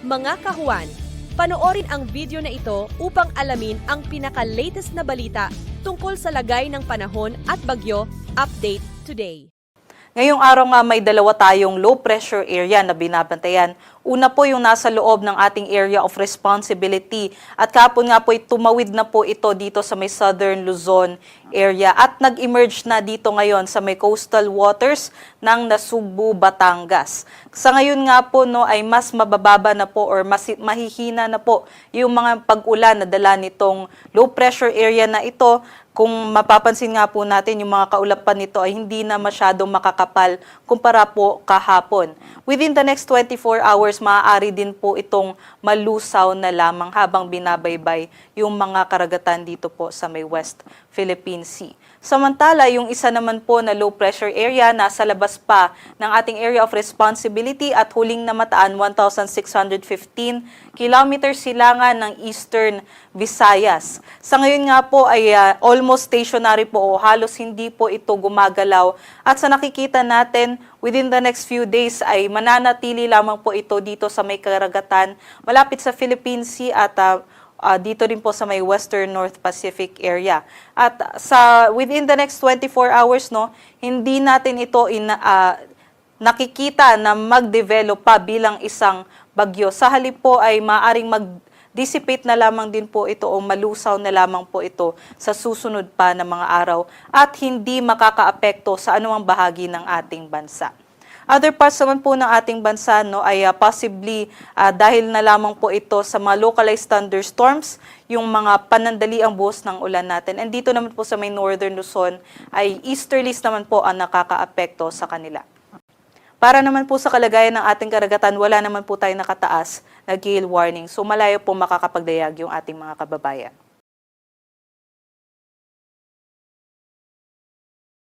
Mga kahuan, panoorin ang video na ito upang alamin ang pinaka-latest na balita tungkol sa lagay ng panahon at bagyo. Update today. Ngayong araw nga may dalawa tayong low pressure area na binabantayan. Una po yung nasa loob ng ating area of responsibility at kahapon nga po tumawid na po ito dito sa may southern Luzon area at nag-emerge na dito ngayon sa may coastal waters ng Nasugbu, Batangas. Sa ngayon nga po no ay mas mabababa na po or mas mahihina na po yung mga pag-ulan na dala nitong low pressure area na ito. Kung mapapansin nga po natin, yung mga kaulapan nito ay hindi na masyadong makakapal kumpara po kahapon. Within the next 24 hours, maaari din po itong malusaw na lamang habang binabaybay yung mga karagatan dito po sa may West Philippine Sea. Samantala, yung isa naman po na low pressure area nasa labas pa ng ating area of responsibility at huling namataan 1,615 kilometers silangan ng Eastern Visayas. Sa ngayon nga po ay almost stationary po o halos hindi po ito gumagalaw at sa nakikita natin within the next few days ay mananatili lamang po ito dito sa may karagatan malapit sa Philippine Sea at dito rin po sa may Western North Pacific area. At within the next 24 hours no, hindi natin ito nakikita na mag-develop pa bilang isang bagyo. Sa halip po ay maaring mag-dissipate na lamang din po ito o malusaw na lamang po ito sa susunod pa na mga araw at hindi makakaapekto sa anumang bahagi ng ating bansa. Other parts naman po ng ating bansa no, ay possibly dahil na lamang po ito sa mga localized thunderstorms, yung mga panandaliang buhos ng ulan natin. And dito naman po sa may northern Luzon ay easterlies naman po ang nakakaapekto sa kanila. Para naman po sa kalagayan ng ating karagatan, wala naman po tayong nakataas na gale warning. So malayo po makakapagdayag yung ating mga kababayan.